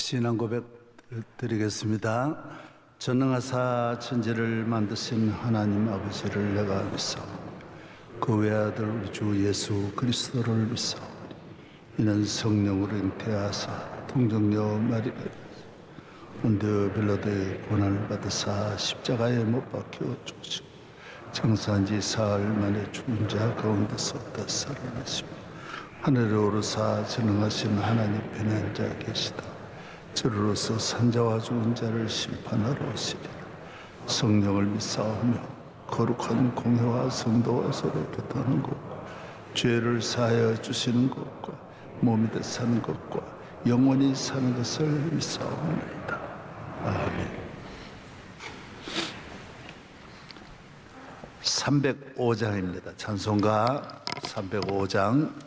신앙 고백 드리겠습니다. 전능하사 천지를 만드신 하나님 아버지를 내가 믿사오니 그 외아들 우리 주 예수 그리스도를 믿사오니 이는 성령으로 잉태하사 동정녀 마리아 본드 빌라도의 고난을 받으사 십자가에 못 박혀 죽으시고 장사한 지 사흘 만에 죽은 자 가운데서 다시 살아나시고 하늘에 오르사 전능하신 하나님 편에 앉아 계시다. 저로서 산자와 죽은 자를 심판하러 오시리라. 성령을 믿사오며 거룩한 공회와 성도와 서로 교통하는 것과 죄를 사하여 주시는 것과 몸이 되 사는 것과 영원히 사는 것을 믿사옵나이다. 아멘. 305장입니다. 찬송가 305장.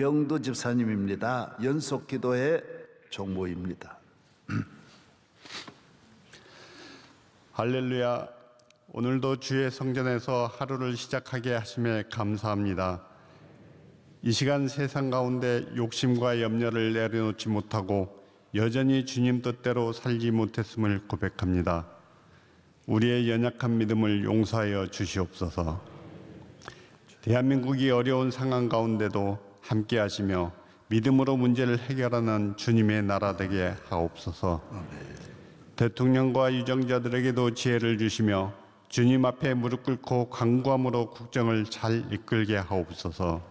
문병도 집사님입니다. 연속 기도의 종모입니다. 할렐루야. 오늘도 주의 성전에서 하루를 시작하게 하심에 감사합니다. 이 시간 세상 가운데 욕심과 염려를 내려놓지 못하고 여전히 주님 뜻대로 살지 못했음을 고백합니다. 우리의 연약한 믿음을 용서하여 주시옵소서. 대한민국이 어려운 상황 가운데도 함께 하시며 믿음으로 문제를 해결하는 주님의 나라 되게 하옵소서. 대통령과 유정자들에게도 지혜를 주시며 주님 앞에 무릎 꿇고 간구함으로 국정을 잘 이끌게 하옵소서.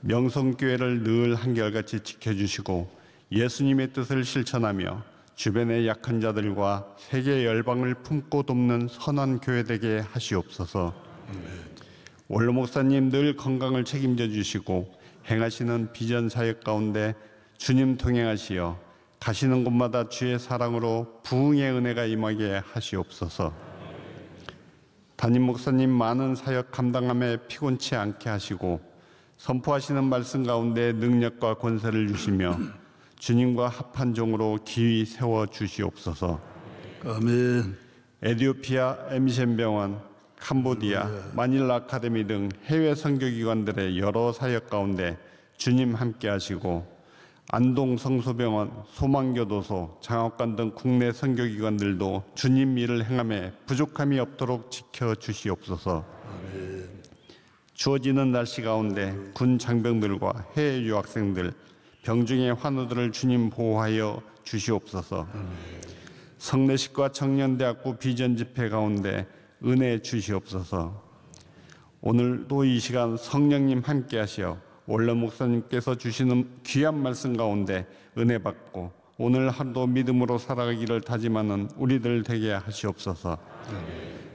명성교회를 늘 한결같이 지켜주시고 예수님의 뜻을 실천하며 주변의 약한 자들과 세계 열방을 품고 돕는 선한 교회 되게 하시옵소서. 원로 목사님 늘 건강을 책임져 주시고 행하시는 비전 사역 가운데 주님 동행하시어 가시는 곳마다 주의 사랑으로 부흥의 은혜가 임하게 하시옵소서. 담임 목사님 많은 사역 감당함에 피곤치 않게 하시고 선포하시는 말씀 가운데 능력과 권세를 주시며 주님과 합한 종으로 기위 세워 주시옵소서. 아멘. 에티오피아 MCM 병원, 캄보디아, 마닐라 아카데미 등 해외 선교기관들의 여러 사역 가운데 주님 함께 하시고 안동 성소병원, 소망교도소, 장학관 등 국내 선교기관들도 주님 일을 행함에 부족함이 없도록 지켜주시옵소서. 추워지는 날씨 가운데 군 장병들과 해외 유학생들, 병중의 환우들을 주님 보호하여 주시옵소서. 성내식과 청년대학부 비전 집회 가운데 은혜 주시옵소서. 오늘도 이 시간 성령님 함께 하시어 원로 목사님께서 주시는 귀한 말씀 가운데 은혜 받고 오늘 하루도 믿음으로 살아가기를 다짐하는 우리들 되게 하시옵소서.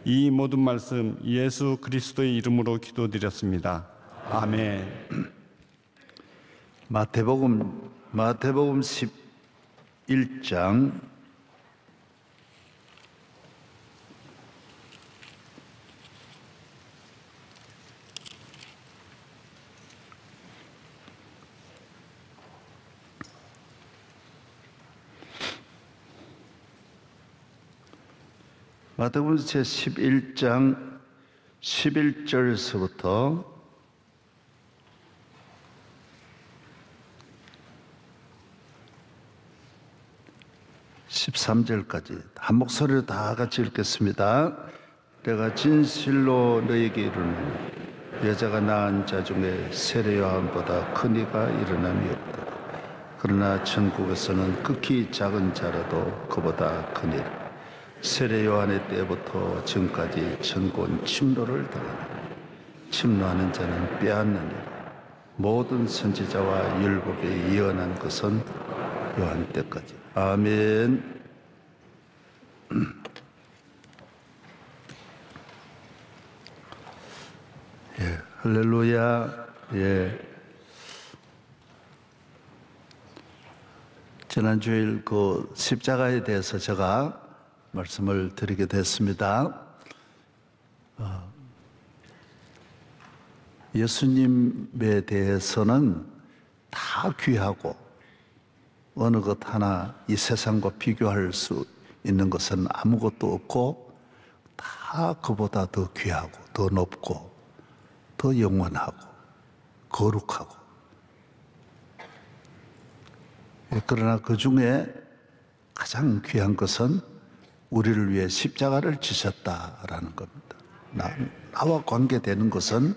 이 모든 말씀 예수 그리스도의 이름으로 기도드렸습니다. 아멘. 마태복음 11장 11절서부터 13절까지 한 목소리로 다 같이 읽겠습니다. 내가 진실로 너에게 이르노니 여자가 낳은 자 중에 세례 요한보다 큰 이가 일어남이 없다. 그러나 천국에서는 극히 작은 자라도 그보다 크니라. 세례 요한의 때부터 지금까지 천군 침노를 당하니 침노하는 자는 빼앗느니라. 모든 선지자와 율법에 예언한 것은 요한 때까지. 아멘. 예, 할렐루야. 예. 지난주일 그 십자가에 대해서 제가 말씀을 드리게 됐습니다. 예수님에 대해서는 다 귀하고 어느 것 하나 이 세상과 비교할 수 있는 것은 아무것도 없고 다 그보다 더 귀하고 더 높고 더 영원하고 거룩하고. 그러나 그 중에 가장 귀한 것은 우리를 위해 십자가를 지셨다라는 겁니다. 나와 관계되는 것은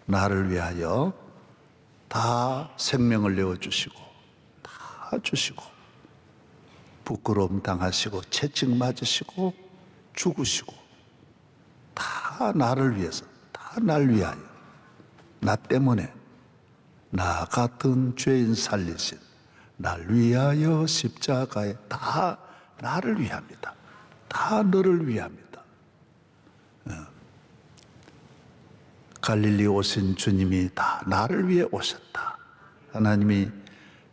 나를 위하여 다 생명을 내어주시고 다 주시고 부끄러움 당하시고 채찍 맞으시고 죽으시고 다 나를 위해서, 다 날 위하여, 나 때문에 나 같은 죄인 살리신 날 위하여 십자가에 다 나를 위합니다. 다 너를 위합니다. 갈릴리 오신 주님이 다 나를 위해 오셨다. 하나님이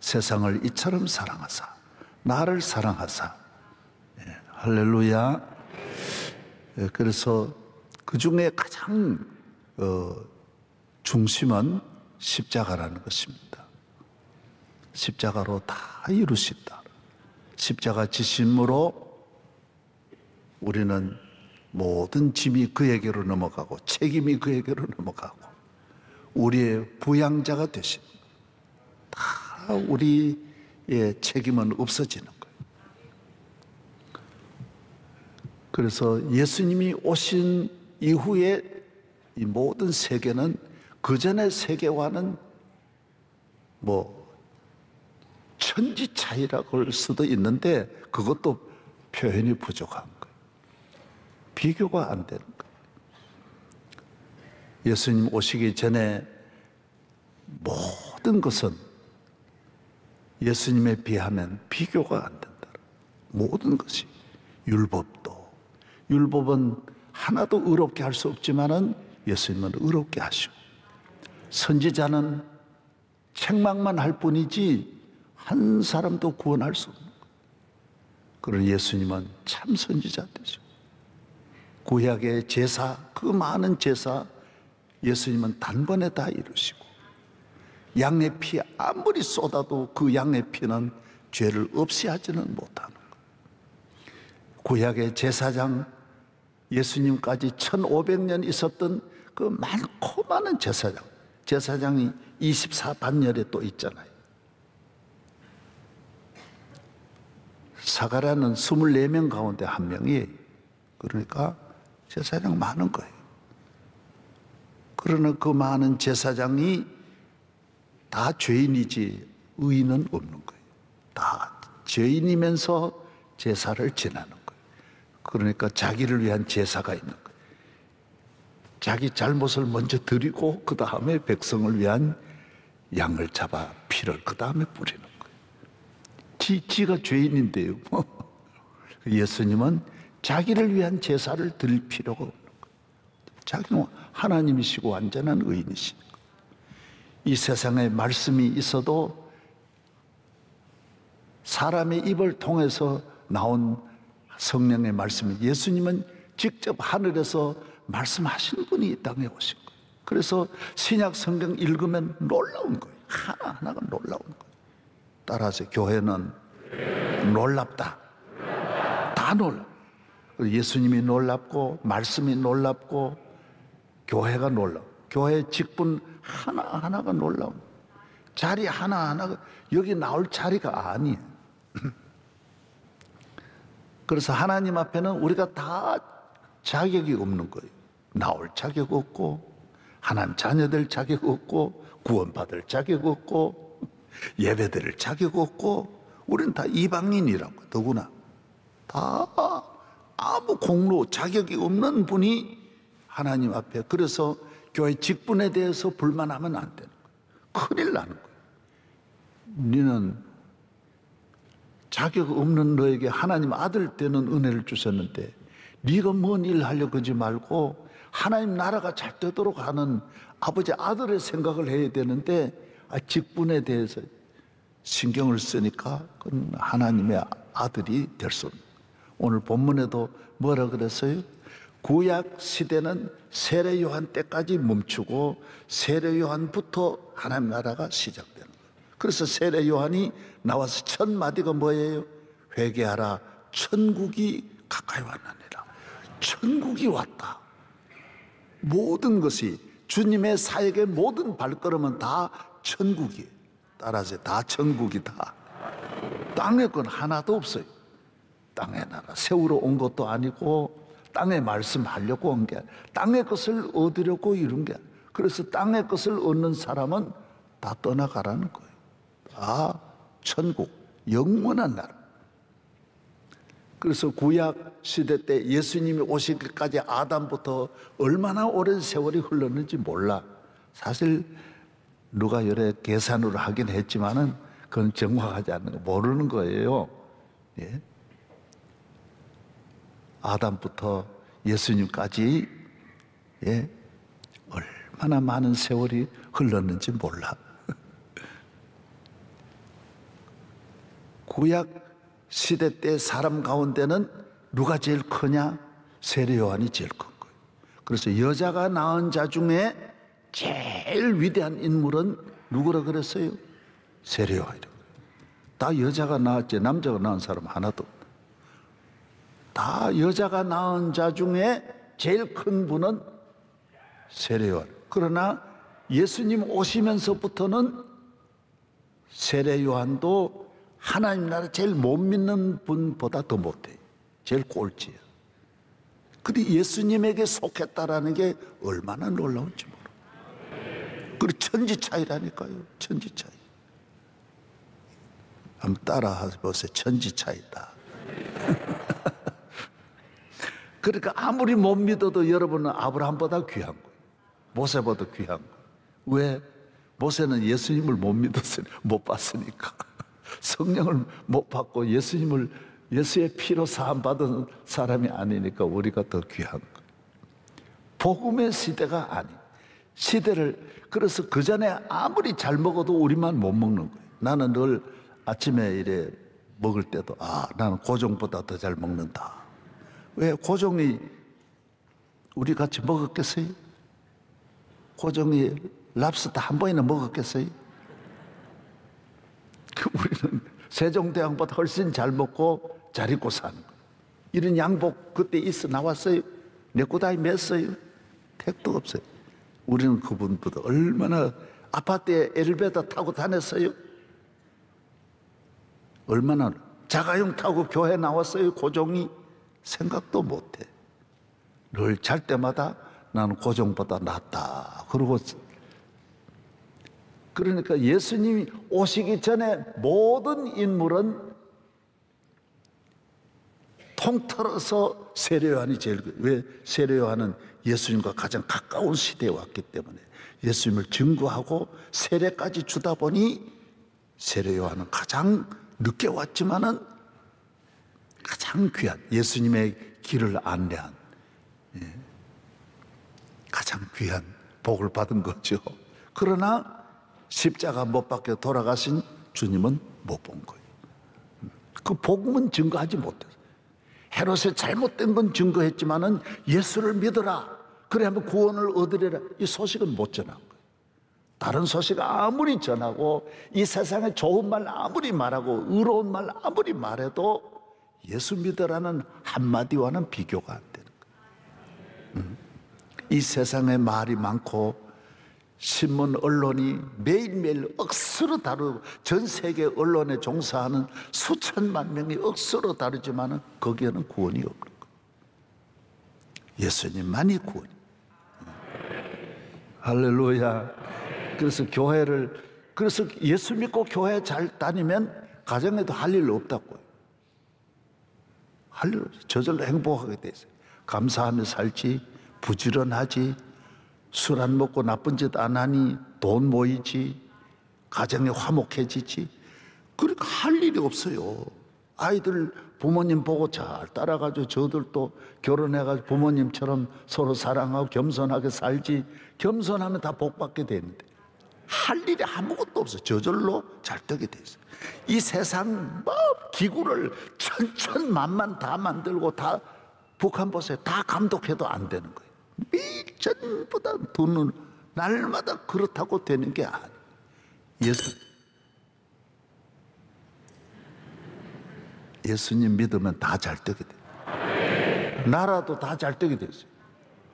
세상을 이처럼 사랑하사 나를 사랑하사. 할렐루야. 그래서 그 중에 가장 중심은 십자가라는 것입니다. 십자가로 다 이루신다. 십자가 지심으로 우리는 모든 짐이 그에게로 넘어가고 책임이 그에게로 넘어가고 우리의 부양자가 되신, 다 우리의 책임은 없어지는 거예요. 그래서 예수님이 오신 이후에 이 모든 세계는 그 전의 세계와는 천지 차이라고 할 수도 있는데 그것도 표현이 부족한 거예요. 비교가 안 되는 거예요. 예수님 오시기 전에 모든 것은 예수님에 비하면 비교가 안 된다. 모든 것이. 율법은 하나도 의롭게 할 수 없지만은 예수님은 의롭게 하시고, 선지자는 책망만 할 뿐이지 한 사람도 구원할 수 없는 거예요. 그러나 예수님은 참 선지자 되죠. 구약의 제사, 그 많은 제사 예수님은 단번에 다 이루시고, 양의 피 아무리 쏟아도 그 양의 피는 죄를 없이 하지는 못하는 거예요. 구약의 제사장, 예수님까지 1500년 있었던 그 많고 많은 제사장이 24반열에 또 있잖아요. 사가랴는 24명 가운데 한 명이에요. 그러니까 제사장 많은 거예요. 그러나 그 많은 제사장이 다 죄인이지 의인은 없는 거예요. 다 죄인이면서 제사를 지내는 거예요. 그러니까 자기를 위한 제사가 있는 거예요. 자기 잘못을 먼저 드리고 그 다음에 백성을 위한 양을 잡아 피를 그 다음에 뿌리는 거예요. 지가 죄인인데요. 예수님은 자기를 위한 제사를 드릴 필요가 없는 거예요. 자기는 하나님이시고 완전한 의인이신 거예요. 이 세상에 말씀이 있어도 사람의 입을 통해서 나온 성령의 말씀이, 예수님은 직접 하늘에서 말씀하신 분이 이 땅에 오신 거예요. 그래서 신약 성경 읽으면 놀라운 거예요. 하나하나가 놀라운 거예요. 따라서 교회는 놀랍다. 다 놀라. 예수님이 놀랍고 말씀이 놀랍고 교회가 놀라워. 교회 직분 하나하나가 놀라워. 자리 하나하나가 여기 나올 자리가 아니에요. 그래서 하나님 앞에는 우리가 다 자격이 없는 거예요. 나올 자격 없고, 하나님 자녀될 자격 없고, 구원받을 자격 없고, 예배드릴 자격 없고, 우리는 다 이방인이라고. 더구나 다 아무 공로 자격이 없는 분이 하나님 앞에. 그래서 교회 직분에 대해서 불만하면 안 되는 거예요. 큰일 나는 거예요. 너는 자격 없는 너에게 하나님 아들 되는 은혜를 주셨는데 네가 뭔 일 하려고 하지 말고 하나님 나라가 잘 되도록 하는 아버지 아들의 생각을 해야 되는데 직분에 대해서 신경을 쓰니까 그건 하나님의 아들이 될 수 없는. 오늘 본문에도 뭐라 그랬어요? 구약 시대는 세례 요한 때까지 멈추고 세례 요한부터 하나님 나라가 시작되는 거예요. 그래서 세례 요한이 나와서 첫 마디가 뭐예요? 회개하라, 천국이 가까이 왔느니라. 천국이 왔다. 모든 것이 주님의 사역의 모든 발걸음은 다 천국이에요. 따라서 다 천국이다. 땅의 건 하나도 없어요. 땅의 나라 세우러 온 것도 아니고 땅의 말씀하려고 온 게 아니라 땅의 것을 얻으려고 이룬 게 아니라. 그래서 땅의 것을 얻는 사람은 다 떠나가라는 거예요. 다 천국, 영원한 나라. 그래서 구약 시대 때 예수님이 오시기까지 아담부터 얼마나 오랜 세월이 흘렀는지 몰라. 사실 누가 여러 계산으로 하긴 했지만은 그건 정확하지 않는 거 모르는 거예요. 예? 아담부터 예수님까지 얼마나 많은 세월이 흘렀는지 몰라. 구약 시대 때 사람 가운데는 누가 제일 크냐? 세례 요한이 제일 큰 거예요. 그래서 여자가 낳은 자 중에 제일 위대한 인물은 누구라 그랬어요? 세례 요한이라고. 다 여자가 낳았지 남자가 낳은 사람 하나도 없다. 다 여자가 낳은 자 중에 제일 큰 분은 세례 요한. 그러나 예수님 오시면서부터는 세례 요한도 하나님 나라 제일 못 믿는 분보다 더 못해요. 제일 꼴찌예요. 근데 예수님에게 속했다라는 게 얼마나 놀라운지 모르고. 그리고 천지 차이라니까요. 천지 차이. 한번 따라 보세요. 천지 차이다. 그러니까 아무리 못 믿어도 여러분은 아브라함보다 귀한 거예요. 모세보다 귀한 거예요. 왜? 모세는 예수님을 못 봤으니까 성령을 못 받고 예수의 피로 사함 받은 사람이 아니니까 우리가 더 귀한 거예요. 복음의 시대가 아닌 그래서 그 전에 아무리 잘 먹어도 우리만 못 먹는 거예요. 나는 늘 아침에 이래 먹을 때도 나는 고종보다 더 잘 먹는다. 왜? 고종이 우리 같이 먹었겠어요? 고종이 랍스터 한 번이나 먹었겠어요? 우리는 세종대왕보다 훨씬 잘 먹고 잘 입고 사는 거예요. 이런 양복 그때 있어 나왔어요? 네코다이 맸어요? 택도 없어요. 우리는 그분보다 얼마나 아파트에 엘리베이터 타고 다녔어요? 얼마나 자가용 타고 교회 나왔어요? 고종이? 생각도 못해. 늘 잘 때마다 나는 고종보다 낫다. 그러니까 예수님이 오시기 전에 모든 인물은 통틀어서 세례요한이 제일 왜? 세례요한은 예수님과 가장 가까운 시대에 왔기 때문에 예수님을 증거하고 세례까지 주다 보니 세례요한은 가장 늦게 왔지만은 가장 귀한 예수님의 길을 안내한 가장 귀한 복을 받은 거죠. 그러나 십자가 못 박혀 돌아가신 주님은 못 본 거예요. 그 복음은 증거하지 못했어요. 헤롯의 잘못된 건 증거했지만은 예수를 믿어라. 그래 하면 구원을 얻으리라. 이 소식은 못 전한 거예요. 다른 소식 아무리 전하고 이 세상에 좋은 말 아무리 말하고 의로운 말 아무리 말해도 예수 믿으라는 한마디와는 비교가 안 되는 거예요. 이 세상에 말이 많고 신문 언론이 매일매일 억수로 다루고 전 세계 언론에 종사하는 수천만 명이 억수로 다루지만은 거기에는 구원이 없는 거예요. 예수님만이 구원이에요. 할렐루야. 그래서 예수 믿고 교회 잘 다니면 가정에도 할 일 없다고요. 할 일 없어요. 저절로 행복하게 돼 있어요. 감사하며 살지, 부지런하지, 술 안 먹고 나쁜 짓 안 하니 돈 모이지, 가정이 화목해지지. 그러니까 할 일이 없어요. 아이들 부모님 보고 잘 따라가지고 저들도 결혼해가지고 부모님처럼 서로 사랑하고 겸손하게 살지. 겸손하면 다 복받게 되는데 할 일이 아무것도 없어요. 저절로 잘 되게 돼 있어요. 이 세상 뭐 기구를 천천만만 다 만들고 다 북한 보세요. 다 감독해도 안 되는 거예요. 전부 다 돈은 날마다 그렇다고 되는 게 아니에요. 예수님 믿으면 다 잘 되게 돼요. 나라도 다 잘 되게 됐어요.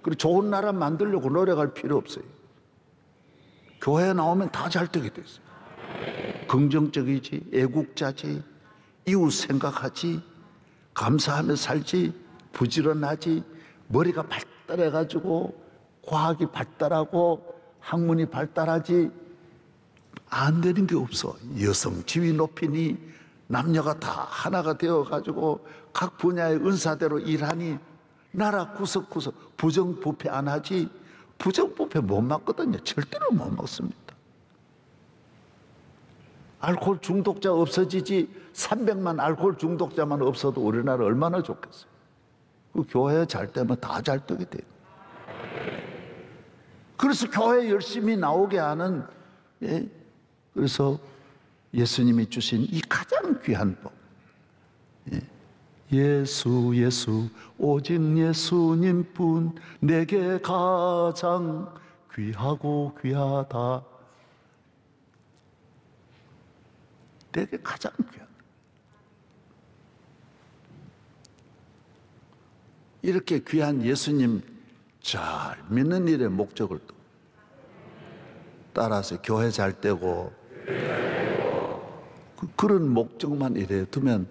그리고 좋은 나라 만들려고 노력할 필요 없어요. 교회에 나오면 다 잘 되게 됐어요. 긍정적이지, 애국자지, 이웃 생각하지, 감사하며 살지, 부지런하지, 머리가 발달해가지고 과학이 발달하고 학문이 발달하지. 안 되는 게 없어. 여성 지위 높이니 남녀가 다 하나가 되어가지고 각 분야의 은사대로 일하니 나라 구석구석 부정부패 안 하지. 부정부패 못 막거든요. 절대로 못 막습니다. 알코올 중독자 없어지지. 300만 알코올 중독자만 없어도 우리나라 얼마나 좋겠어요. 그 교회 잘 되면 다 잘 되게 돼요. 그래서 교회 열심히 나오게 하는, 그래서 예수님이 주신 이 가장 귀한 복. 예수 오직 예수님뿐 내게 가장 귀하고 귀하다. 내게 가장 귀하다. 이렇게 귀한 예수님 잘 믿는 일의 목적을 또 따라서 교회 잘 되고 그런 목적만 이래 두면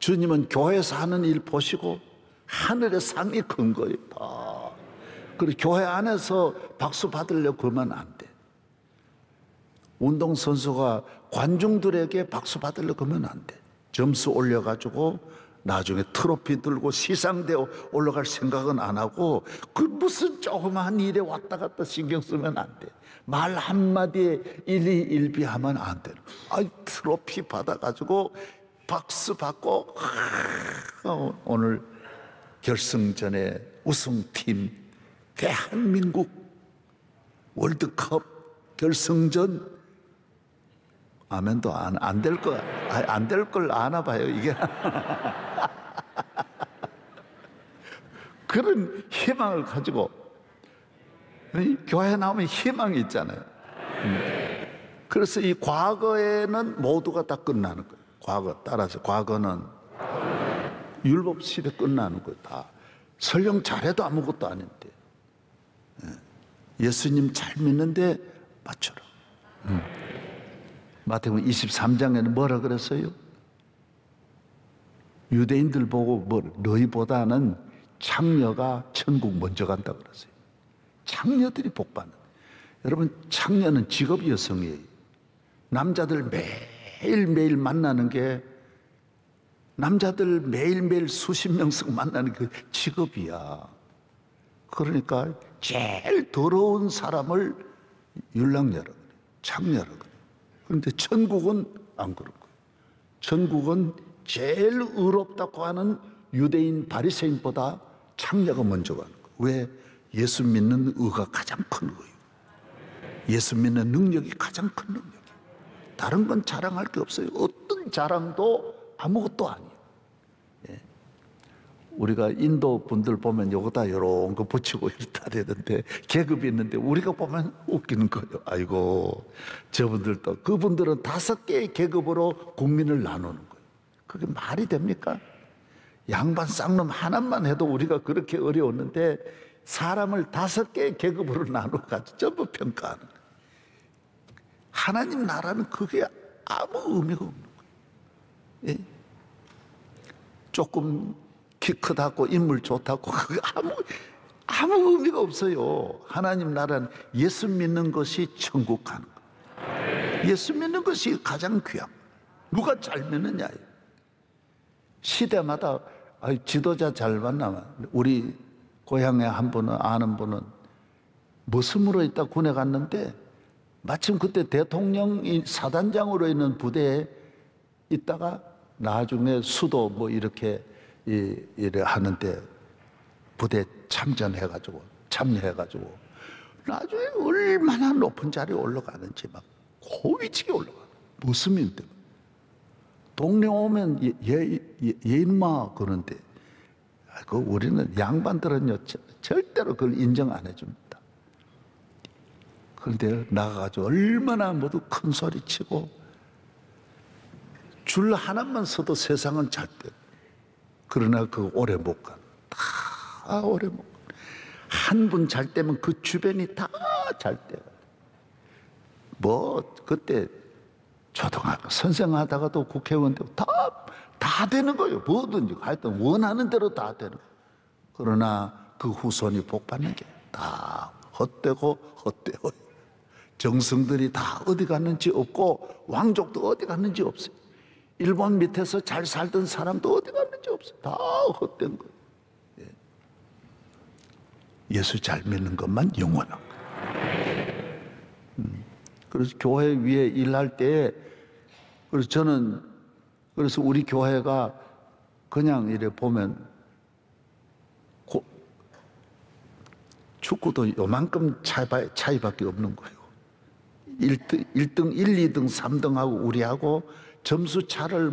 주님은 교회에서 하는 일 보시고 하늘의 상이 큰 거예요. 다. 그리고 교회 안에서 박수 받으려고 그러면 안 돼. 운동선수가 관중들에게 박수 받으려고 그러면 안 돼. 점수 올려가지고 나중에 트로피 들고 시상대에 올라갈 생각은 안 하고 그 무슨 조그마한 일에 왔다 갔다 신경 쓰면 안 돼. 말 한마디에 일희일비하면 안 돼. 트로피 받아가지고 박수 받고 오늘 결승전에 우승팀 대한민국 월드컵 결승전 아멘도 안 될 거, 안 될 걸 아나 봐요, 이게. 그런 희망을 가지고, 교회 나오면 희망이 있잖아요. 그래서 이 과거에는 모두가 다 끝나는 거예요. 과거, 따라서 과거는 율법 시대 끝나는 거예요, 다. 설령 잘해도 아무것도 아닌데. 예수님 잘 믿는데 맞춰라. 마태복음 23장에는 뭐라 그랬어요? 유대인들 보고 너희보다는 창녀가 천국 먼저 간다 그랬어요. 창녀들이 복받는. 여러분, 창녀는 직업 여성이에요. 남자들 매일매일 만나는 게, 남자들 매일매일 수십 명씩 만나는 그 직업이야. 그러니까 제일 더러운 사람을 율랑녀라 그래, 창녀라 그래. 그런데 천국은 안 그런 거예요. 천국은 제일 의롭다고 하는 유대인 바리새인보다 창녀가 먼저 가는 거예요. 왜? 예수 믿는 의가 가장 큰 거예요. 예수 믿는 능력이 가장 큰 능력이에요. 다른 건 자랑할 게 없어요. 어떤 자랑도 아무것도 아니에요. 예. 우리가 인도 분들 보면 요거다 이런 거 붙이고 이렇다 되는데 계급이 있는데 우리가 보면 웃기는 거예요. 아이고, 저분들도, 그분들은 5개의 계급으로 국민을 나누는 거예요. 그게 말이 됩니까? 양반 쌍놈 하나만 해도 우리가 그렇게 어려웠는데 사람을 5개의 계급으로 나눠가지고 전부 평가하는 거예요. 하나님 나라는 그게 아무 의미가 없는 거예요. 예? 조금 키 크다고 인물 좋다고 그게 아무 의미가 없어요. 하나님 나라는 예수 믿는 것이 천국 가는 거예요. 예수 믿는 것이 가장 귀한 거예요. 누가 잘 믿느냐. 시대마다 지도자 잘 만나면, 우리 고향에 한 분은, 아는 분은 머슴으로 있다 군에 갔는데 마침 그때 대통령이 사단장으로 있는 부대에 있다가 나중에 수도 뭐 이렇게 일을 하는데 부대 참여해가지고 나중에 얼마나 높은 자리에 올라가는지 막 고위직에 올라가. 머슴인데 동네 오면 얘 인마 그러는데 우리는 양반들은요 절대로 그걸 인정 안 해줍니다. 그런데 나가가지고 얼마나 모두 큰 소리 치고 줄 하나만 서도 세상은 잘 때. 그러나 그 오래 못 가. 다 오래 못 가. 한 분 잘 때면 그 주변이 다 잘 때. 뭐 그때 초등학교 선생하다가도 국회의원 되고 다 되는 거예요. 뭐든지 하여튼 원하는 대로 다 되는 거예요. 그러나 그 후손이 복 받는 게 다 헛되고 정승들이 다 어디 갔는지 없고 왕족도 어디 갔는지 없어요. 일본 밑에서 잘 살던 사람도 어디 갔는지 없어요. 다 헛된 거예요. 예. 예수 잘 믿는 것만 영원한 거예요. 그래서 교회 위에 일할 때, 그래서 우리 교회가 그냥 이래 보면 축구도 요만큼 차이밖에 없는 거예요. 1등, 1, 2등, 3등하고 우리하고 점수 차를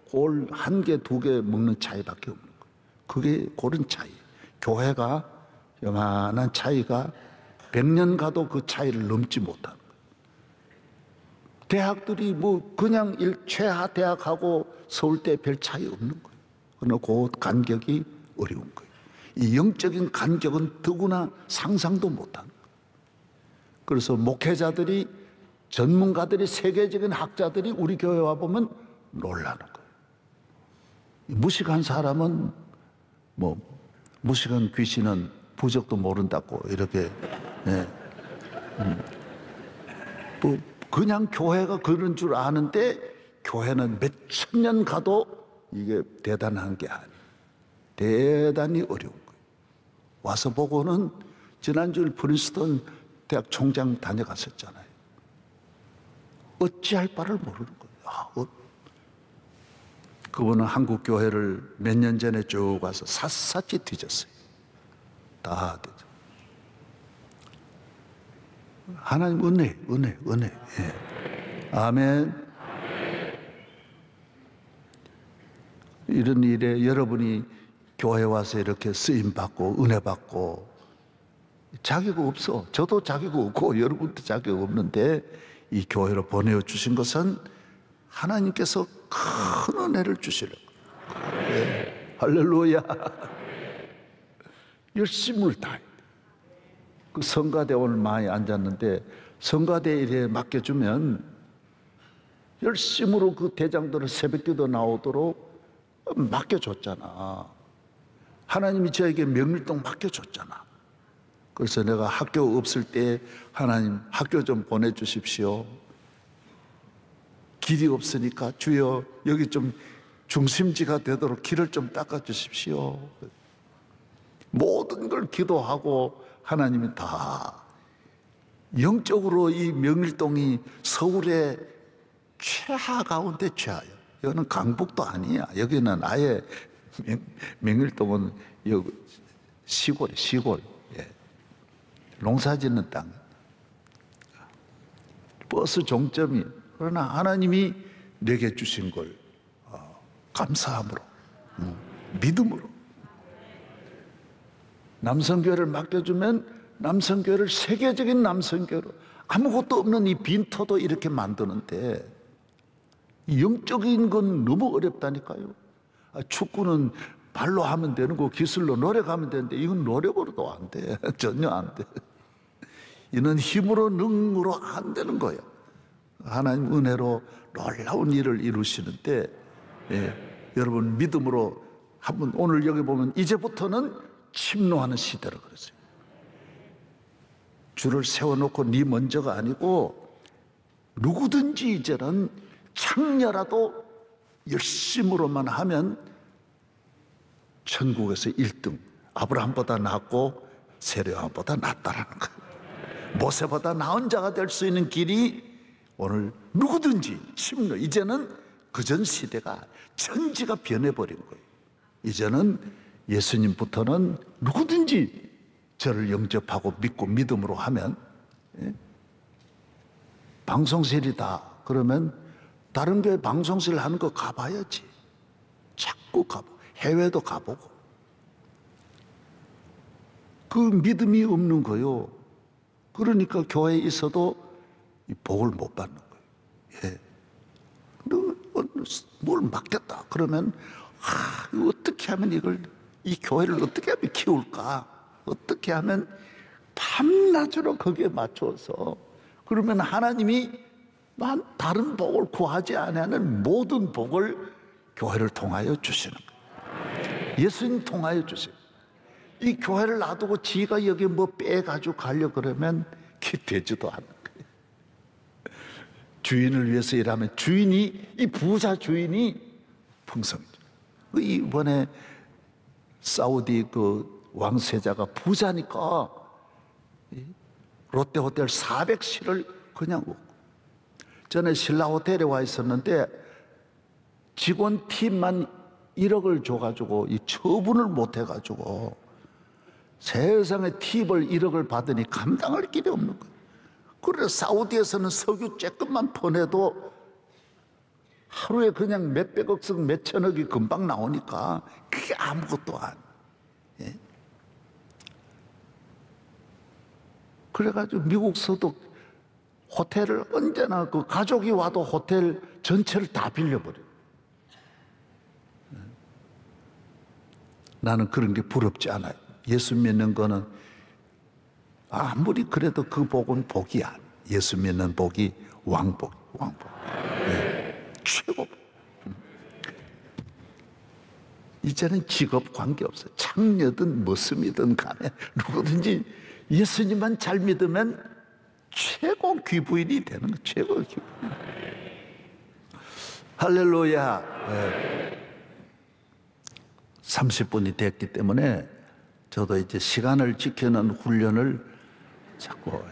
골 1개, 2개 먹는 차이밖에 없는 거예요. 그게 그런 차이. 교회가 요만한 차이가 100년 가도 그 차이를 넘지 못하는 거예요. 대학들이 그냥 최하 대학하고 서울대 별 차이 없는 거예요. 그러나 그 간격이 어려운 거예요. 이 영적인 간격은 더구나 상상도 못하는 거예요. 그래서 목회자들이, 전문가들이, 세계적인 학자들이 우리 교회 와 보면 놀라는 거예요. 무식한 사람은 무식한 귀신은 부적도 모른다고 이렇게. 예. 그냥 교회가 그런 줄 아는데 교회는 몇 천 년 가도 이게 대단한 게 아니에요. 대단히 어려운 거예요. 와서 보고는 지난주에 프린스턴 대학 총장 다녀갔었잖아요. 어찌할 바를 모르는 거예요. 그분은 한국 교회를 몇 년 전에 쭉 와서 샅샅이 뒤졌어요. 다 뒤졌어요. 하나님 은혜. 예. 아멘. 이런 일에 여러분이 교회 와서 이렇게 쓰임 받고 은혜 받고 자격 없어. 저도 자격 없고 여러분도 자격 없는데 이 교회로 보내어 주신 것은 하나님께서 큰 은혜를 주시려고. 예. 할렐루야. 열심을 다해. 그 성가대 오늘 많이 앉았는데 성가대 일에 맡겨주면 열심으로 그 대장들을 새벽기도 나오도록 맡겨줬잖아. 하나님이 저에게 명일동 맡겨줬잖아. 그래서 내가 학교 없을 때 하나님 학교 좀 보내주십시오. 길이 없으니까 주여 여기 좀 중심지가 되도록 길을 좀 닦아주십시오. 모든 걸 기도하고 하나님이 다 영적으로 이 명일동이 서울의 최하 가운데 최하예요. 여기는 강북도 아니야. 여기는 아예 명일동은 여기 시골이에요. 시골. 예. 농사 짓는 땅. 버스 종점이. 그러나 하나님이 내게 주신 걸 감사함으로 믿음으로 남성교회를 맡겨주면 남성교회를 세계적인 남성교회로 아무것도 없는 이 빈터도 이렇게 만드는데 영적인 건 너무 어렵다니까요. 축구는 발로 하면 되는 거 기술로 노력하면 되는데 이건 노력으로도 안 돼. 전혀 안 돼. 이는 힘으로 능으로 안 되는 거예요. 하나님 은혜로 놀라운 일을 이루시는데 여러분 믿음으로 한번 오늘 여기 보면 이제부터는 침노하는 시대로 그랬어요. 줄을 세워놓고 네 먼저가 아니고 누구든지 이제는 창녀라도 열심으로만 하면 천국에서 1등 아브라함보다 낫고 세례요한보다 낫다라는 거예요. 모세보다 나은 자가 될 수 있는 길이 오늘 누구든지 침노. 이제는 그전 시대가 천지가 변해버린 거예요. 이제는 예수님부터는 누구든지 저를 영접하고 믿고 믿음으로 하면 방송실이다 그러면 다른 교회 방송실 하는 거 가봐야지. 자꾸 가보고 해외도 가보고. 그 믿음이 없는 거요. 그러니까 교회에 있어도 복을 못 받는 거예요. 예. 뭘 맡겼다 그러면 어떻게 하면 이 교회를 어떻게 하면 키울까? 어떻게 하면 밤낮으로 거기에 맞춰서 그러면 하나님이 다른 복을 구하지 않는 모든 복을 교회를 통하여 주시는 거예요. 예수님 통하여 주세요. 이 교회를 놔두고 지가 여기 뭐 빼가지고 가려고 그러면 되지도 않는 거예요. 주인을 위해서 일하면 이 부자 주인이 풍성해져. 이번에 사우디 그 왕세자가 부자니까 롯데호텔 400실을 그냥 먹고. 전에 신라호텔에 와 있었는데 직원 팀만 1억을 줘가지고 이 처분을 못 해가지고 세상에 팁을 1억을 받으니 감당할 길이 없는 거예요. 그래서 사우디에서는 석유 조금만 퍼내도 하루에 그냥 몇백억씩 몇천억이 금방 나오니까 그게 아무것도 아니에요. 예? 그래가지고 미국서도 호텔을 언제나 그 가족이 와도 호텔 전체를 다 빌려버려요. 나는 그런 게 부럽지 않아요. 예수 믿는 거는 아무리 그래도 그 복은 복이야. 예수 믿는 복이 왕복. 네. 최고. 이제는 직업 관계없어요. 창녀든 머슴이든 간에 누구든지 예수님만 잘 믿으면 최고 귀부인이 되는 거예요. 최고 귀부인. 할렐루야. 네. 30분이 됐기 때문에 저도 이제 시간을 지키는 훈련을 자꾸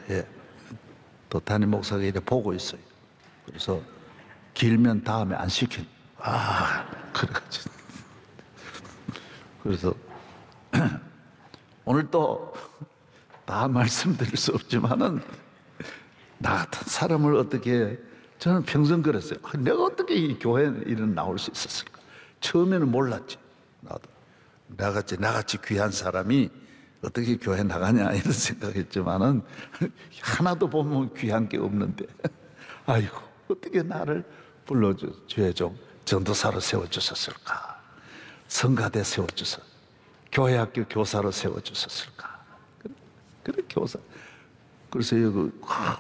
또 담임 목사가 이래 보고 있어요. 그래서 길면 다음에 안 시키는. 그래가지고. 그래서 오늘 또 다 말씀드릴 수 없지만은 나 같은 사람을 어떻게, 저는 평생 그랬어요. 내가 어떻게 이 교회 일은 나올 수 있었을까? 처음에는 몰랐지. 나같이 귀한 사람이 어떻게 교회 나가냐 이런 생각했지만은 하나도 보면 귀한 게 없는데 아이고 어떻게 나를 불러줘 주의 종 전도사로 세워주셨을까? 성가대 세워주셨, 교회학교 교사로 세워주셨을까? 그래 교사. 그래서 여기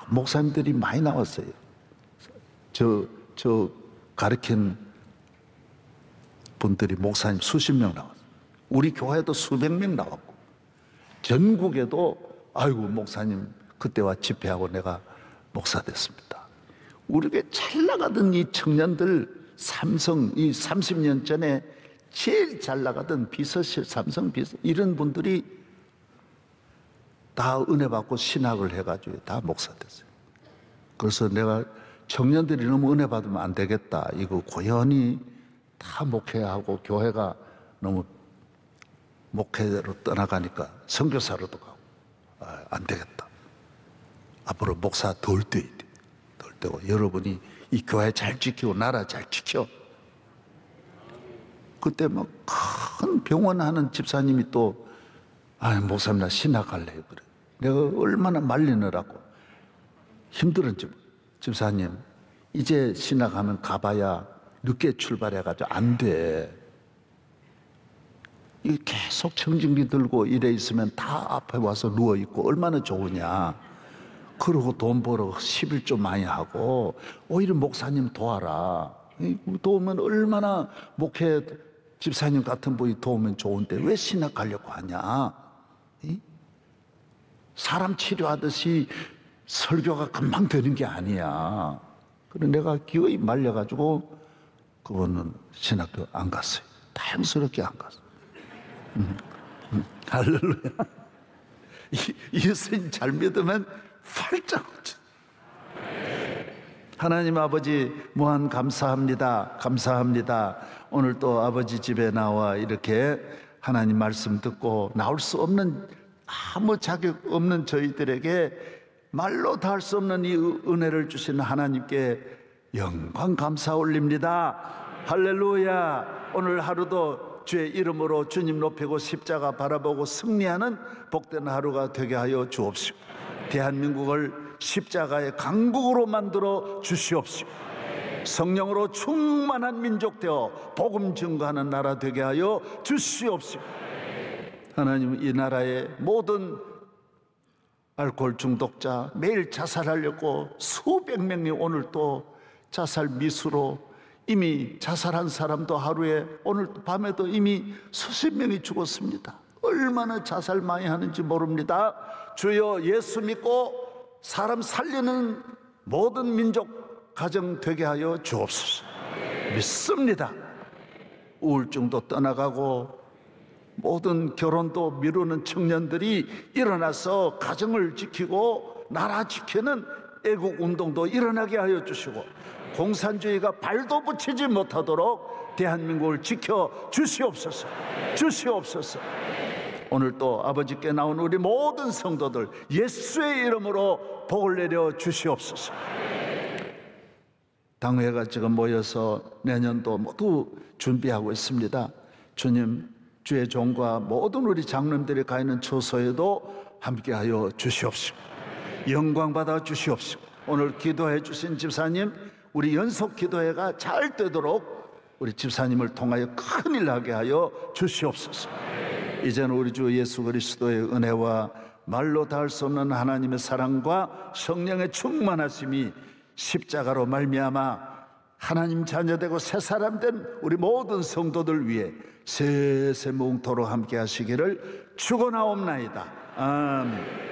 목사님들이 많이 나왔어요. 저 가르친 분들이 목사님 수십 명 나왔어요. 우리 교회도 수백 명 나왔고 전국에도 아이고 목사님 그때와 집회하고 내가 목사 됐습니다. 우리가 잘 나가던 이 청년들, 삼성 이 30년 전에 제일 잘 나가던 비서실, 삼성 비서 이런 분들이 다 은혜 받고 신학을 해가지고 다 목사 됐어요. 그래서 내가 청년들이 너무 은혜 받으면 안 되겠다. 이거 고연히 다 목회하고 교회가 너무 목회로 떠나가니까 선교사로도 가고 안 되겠다. 앞으로 목사 덜 돼야 돼. 덜 되고 여러분이 이 교회 잘 지키고 나라 잘 지켜. 그때 막 큰 병원 하는 집사님이 또 목사님 나 신학할래요 그래. 내가 얼마나 말리느라고 힘들었지. 집사님 이제 신학하면 가봐야 늦게 출발해가지고 안 돼. 이 계속 청진기 들고 이래 있으면 다 앞에 와서 누워 있고 얼마나 좋으냐. 그러고 돈 벌어 11조 많이 하고 오히려 목사님 도와라. 도우면 얼마나 목회 집사님 같은 분이 도우면 좋은데 왜 신학 가려고 하냐. 사람 치료하듯이 설교가 금방 되는 게 아니야. 그래 내가 기어이 말려가지고 그거는 신학교 안 갔어요. 다행스럽게 안 갔어요. 할렐루야. 예수님 잘 믿으면 팔짱 웃지. 하나님 아버지 무한 감사합니다. 감사합니다. 오늘 또 아버지 집에 나와 이렇게 하나님 말씀 듣고 나올 수 없는 아무 자격 없는 저희들에게 말로 다 할 수 없는 이 은혜를 주시는 하나님께 영광 감사 올립니다. 할렐루야. 오늘 하루도 주의 이름으로 주님 높이고 십자가 바라보고 승리하는 복된 하루가 되게 하여 주옵시고 대한민국을 십자가의 강국으로 만들어 주시옵시고 성령으로 충만한 민족 되어 복음 증거하는 나라 되게 하여 주시옵시고 하나님 이 나라의 모든 알코올 중독자 매일 자살하려고 수백 명이 오늘 또 자살 미수로 이미 자살한 사람도 하루에 오늘 밤에도 이미 수십 명이 죽었습니다. 얼마나 자살 많이 하는지 모릅니다. 주여 예수 믿고 사람 살리는 모든 민족 가정 되게 하여 주옵소서. 믿습니다. 우울증도 떠나가고 모든 결혼도 미루는 청년들이 일어나서 가정을 지키고 나라 지키는 애국운동도 일어나게 하여 주시고 공산주의가 발도 붙이지 못하도록 대한민국을 지켜 주시옵소서. 주시옵소서. 오늘 또 아버지께 나온 우리 모든 성도들 예수의 이름으로 복을 내려 주시옵소서. 당회가 지금 모여서 내년도 모두 준비하고 있습니다. 주님 주의 종과 모든 우리 장로님들이 가 있는 처소에도 함께하여 주시옵시고 영광 받아 주시옵시고 오늘 기도해 주신 집사님 우리 연속 기도회가 잘 되도록 우리 집사님을 통하여 큰일 나게 하여 주시옵소서. 이제는 우리 주 예수 그리스도의 은혜와 말로 다 할 수 없는 하나님의 사랑과 성령의 충만하심이 십자가로 말미암아 하나님 자녀되고 새 사람 된 우리 모든 성도들 위해 세세 뭉토록 함께 하시기를 축원하옵나이다. 아멘.